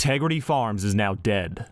Tegridy Farms is now dead.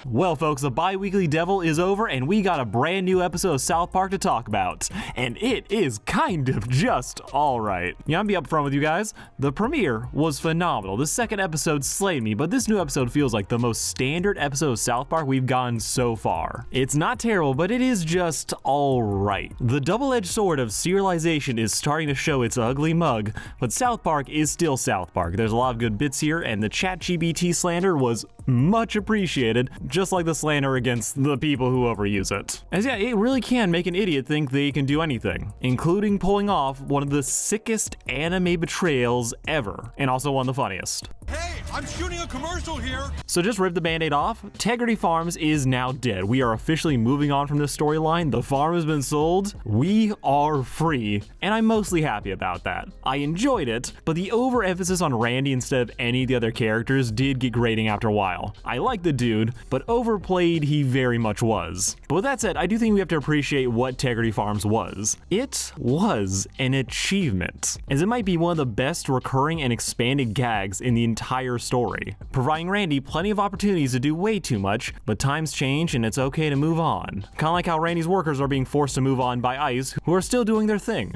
Well folks, the bi-weekly devil is over and we got a brand new episode of South Park to talk about. And it is kind of just alright. Yeah, I'm gonna be upfront with you guys. The premiere was phenomenal. The second episode slayed me, but this new episode feels like the most standard episode of South Park we've gotten so far. It's not terrible, but it is just alright. The double-edged sword of serialization is starting to show its ugly mug, but South Park is still South Park. There's a lot of good bits here, and the ChatGPT slander was much appreciated, just like the slander against the people who overuse it. As yeah, it really can make an idiot think they can do anything, including pulling off one of the sickest anime betrayals ever, and also one of the funniest. Hey, I'm shooting a commercial here! So just rip the band-aid off, Tegridy Farms is now dead. We are officially moving on from this storyline. The farm has been sold. We are free, and I'm mostly happy about that. I enjoyed it, but the overemphasis on Randy instead of any of the other characters did get grating after a while. I like the dude, but overplayed he very much was. But with that said, I do think we have to appreciate what Tegridy Farms was. It was an achievement, as it might be one of the best recurring and expanded gags in the entire story, providing Randy plenty of opportunities to do way too much, but times change and it's okay to move on. Kinda like how Randy's workers are being forced to move on by ICE, who are still doing their thing.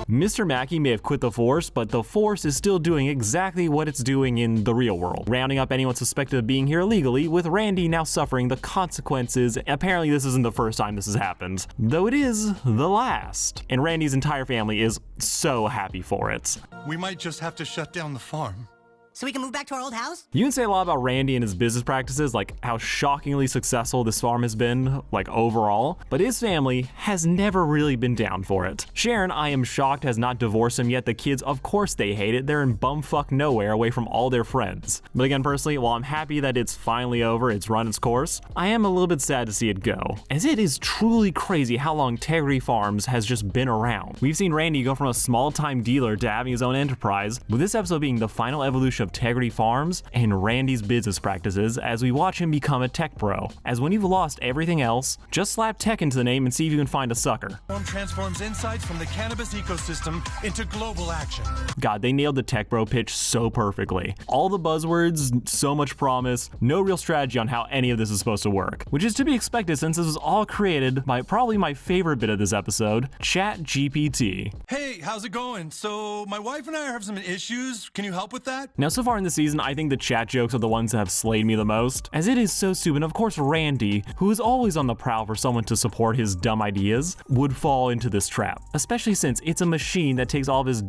Mr. Mackey may have quit the force, but the force is still doing exactly what it's doing in the real world, rounding up anyone suspected of being here illegally, with Randy now suffering the consequences. Apparently this isn't the first time this has happened, though it is the last. And Randy's entire family is so happy for it. We might just have to shut down the farm. So we can move back to our old house? You can say a lot about Randy and his business practices, like how shockingly successful this farm has been, like overall, but his family has never really been down for it. Sharon, I am shocked, has not divorced him yet. The kids, of course they hate it. They're in bumfuck nowhere away from all their friends. But again, personally, while I'm happy that it's finally over, it's run its course, I am a little bit sad to see it go, as it is truly crazy how long Tegridy Farms has just been around. We've seen Randy go from a small-time dealer to having his own enterprise, with this episode being the final evolution of Tegridy Farms and Randy's business practices as we watch him become a tech bro. As when you've lost everything else, just slap tech into the name and see if you can find a sucker. Transforms insights from the cannabis ecosystem into global action. God, they nailed the tech bro pitch so perfectly. All the buzzwords, so much promise, no real strategy on how any of this is supposed to work, which is to be expected since this was all created by probably my favorite bit of this episode, ChatGPT. Hey, how's it going? So my wife and I have some issues. Can you help with that? Now, so far in the season, I think the chat jokes are the ones that have slayed me the most, as it is so stupid. Of course, Randy, who is always on the prowl for someone to support his dumb ideas, would fall into this trap, especially since it's a machine that takes all of his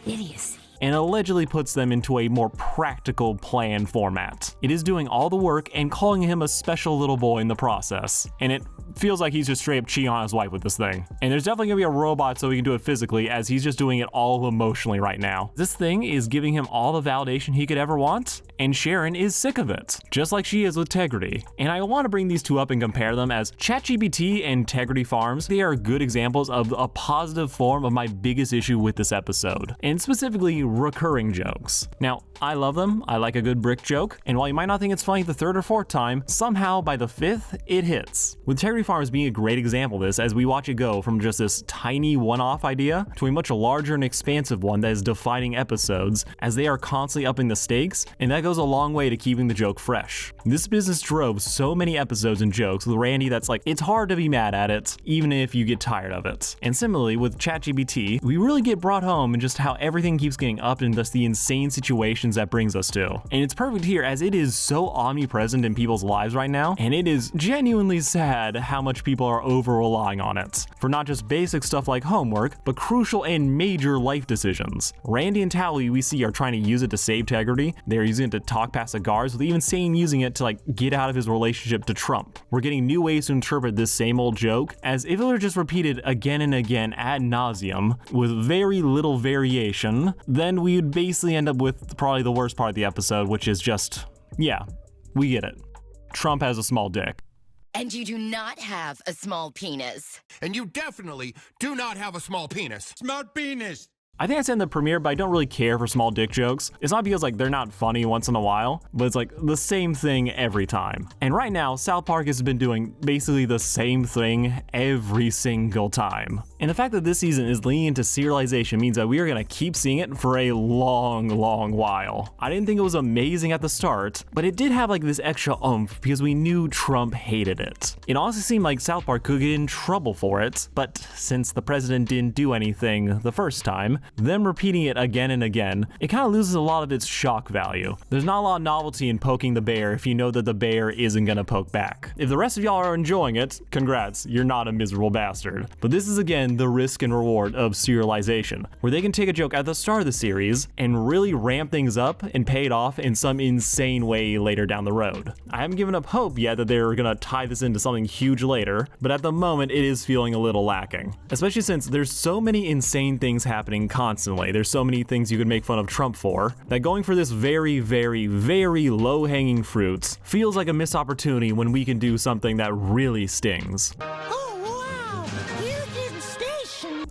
idiocy and allegedly puts them into a more practical plan format. It is doing all the work and calling him a special little boy in the process, and it feels like he's just straight up cheating on his wife with this thing. And there's definitely gonna be a robot so he can do it physically, as he's just doing it all emotionally right now. This thing is giving him all the validation he could ever want, and Sharon is sick of it, just like she is with Tegridy. And I want to bring these two up and compare them, as ChatGPT and Tegridy Farms, they are good examples of a positive form of my biggest issue with this episode, and specifically recurring jokes. Now, I love them. I like a good brick joke, and while you might not think it's funny the third or fourth time, somehow by the fifth, it hits. With Tegridy Farms being a great example of this, as we watch it go from just this tiny one-off idea to a much larger and expansive one that is defining episodes, as they are constantly upping the stakes, and that goes a long way to keeping the joke fresh. This business drove so many episodes and jokes with Randy that's like, it's hard to be mad at it, even if you get tired of it. And similarly with ChatGPT, we really get brought home in just how everything keeps getting upped and thus the insane situations that brings us to. And it's perfect here, as it is so omnipresent in people's lives right now, and it is genuinely sad how much people are over relying on it, for not just basic stuff like homework, but crucial and major life decisions. Randy and Tally, we see, are trying to use it to save Tegridy. They're using it to talk past the guards, with even Sane using it to like get out of his relationship to Trump. We're getting new ways to interpret this same old joke, as if it were just repeated again and again ad nauseum with very little variation, then we would basically end up with probably the worst part of the episode, which is just, yeah, we get it. Trump has a small dick. And you do not have a small penis. And you definitely do not have a small penis. Smart penis. I think I said in the premiere, but I don't really care for small dick jokes. It's not because like they're not funny once in a while, but it's like the same thing every time. And right now, South Park has been doing basically the same thing every single time. And the fact that this season is leaning into serialization means that we are gonna keep seeing it for a long while. I didn't think it was amazing at the start, but it did have like this extra oomph because we knew Trump hated it. It honestly seemed like South Park could get in trouble for it, but since the president didn't do anything the first time, them repeating it again and again, it kind of loses a lot of its shock value. There's not a lot of novelty in poking the bear if you know that the bear isn't gonna poke back. If the rest of y'all are enjoying it, congrats, you're not a miserable bastard. But this is again the risk and reward of serialization, where they can take a joke at the start of the series and really ramp things up and pay it off in some insane way later down the road. I haven't given up hope yet that they're gonna tie this into something huge later, but at the moment it is feeling a little lacking. Especially since there's so many insane things happening constantly. There's so many things you could make fun of Trump for, that going for this very low-hanging fruit feels like a missed opportunity when we can do something that really stings.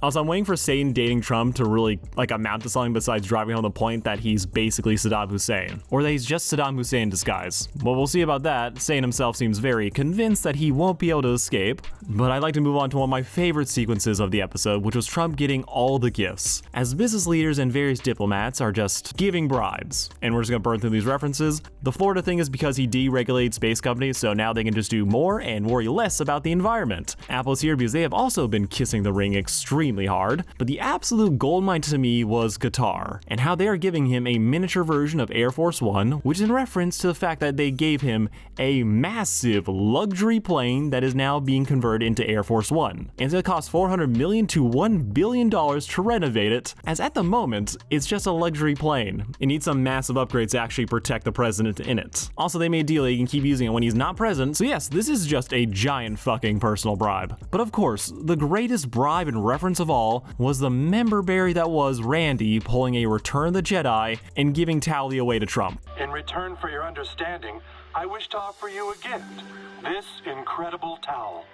Also, I'm waiting for Satan dating Trump to really like amount to something besides driving home the point that he's basically Saddam Hussein, or that he's just Saddam Hussein in disguise. Well, we'll see about that. Satan himself seems very convinced that he won't be able to escape, but I'd like to move on to one of my favorite sequences of the episode, which was Trump getting all the gifts, as business leaders and various diplomats are just giving bribes. And we're just gonna burn through these references. The Florida thing is because he deregulated space companies, so now they can just do more and worry less about the environment. Apple's here because they have also been kissing the ring extremely hard, but the absolute goldmine to me was Qatar, and how they are giving him a miniature version of Air Force One, which is in reference to the fact that they gave him a massive luxury plane that is now being converted into Air Force One. And it's gonna cost $400 million to $1 billion to renovate it, as at the moment, it's just a luxury plane. It needs some massive upgrades to actually protect the president in it. Also, they made a deal that you can keep using it when he's not present, so yes, this is just a giant fucking personal bribe. But of course, the greatest bribe in reference of all was the member berry that was Randy pulling a Return of the Jedi and giving Tally away to Trump. In return for your understanding, I wish to offer you a gift. This incredible towel.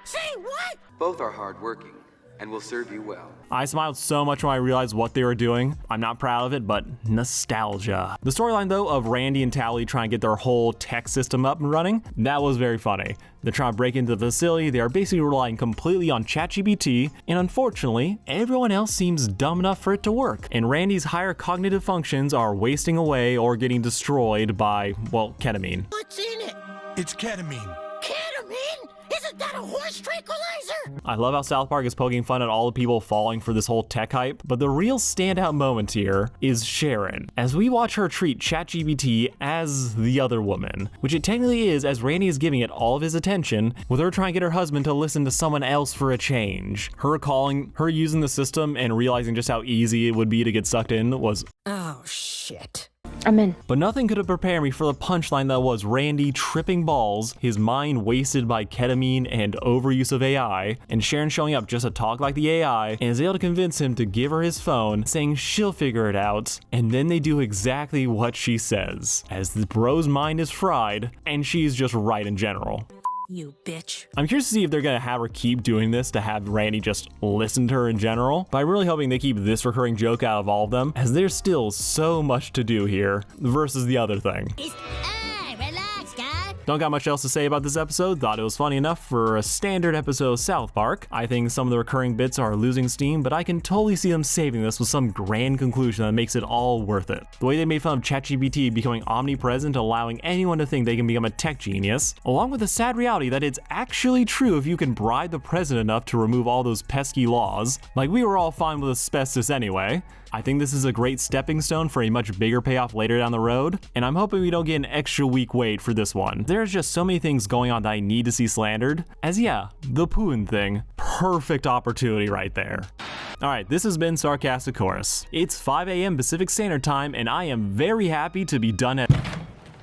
Say what? Both are hardworking and will serve you well. I smiled so much when I realized what they were doing. I'm not proud of it, but nostalgia. The storyline though of Randy and Tally trying to get their whole tech system up and running, that was very funny. They're trying to break into the facility, they are basically relying completely on ChatGPT, and unfortunately, everyone else seems dumb enough for it to work. And Randy's higher cognitive functions are wasting away or getting destroyed by, well, ketamine. What's in it? It's ketamine. Ketamine? Isn't that a horse tranquilizer? I love how South Park is poking fun at all the people falling for this whole tech hype, but the real standout moment here is Sharon, as we watch her treat ChatGPT as the other woman, which it technically is, as Randy is giving it all of his attention, with her trying to get her husband to listen to someone else for a change. Her using the system and realizing just how easy it would be to get sucked in was Oh, shit. I'm in. But nothing could have prepared me for the punchline that was Randy tripping balls, his mind wasted by ketamine and overuse of AI, and Sharon showing up just to talk like the AI, and is able to convince him to give her his phone, saying she'll figure it out, and then they do exactly what she says, as the bro's mind is fried, and she's just right in general. You bitch. I'm curious to see if they're gonna have her keep doing this to have Randy just listen to her in general, but I'm really hoping they keep this recurring joke out of all of them, as there's still so much to do here versus the other thing. Hey, relax, guy. Don't got much else to say about this episode. Thought it was funny enough for a standard episode of South Park. I think some of the recurring bits are losing steam, but I can totally see them saving this with some grand conclusion that makes it all worth it. The way they made fun of ChatGPT becoming omnipresent, allowing anyone to think they can become a tech genius, along with the sad reality that it's actually true if you can bribe the president enough to remove all those pesky laws. Like, we were all fine with asbestos anyway. I think this is a great stepping stone for a much bigger payoff later down the road, and I'm hoping we don't get an extra week wait for this one. There's just so many things going on that I need to see slandered, as yeah, the Poon thing, perfect opportunity right there. Alright, this has been Sarcastic Chorus. It's 5 a.m. Pacific Standard Time, and I am very happy to be done at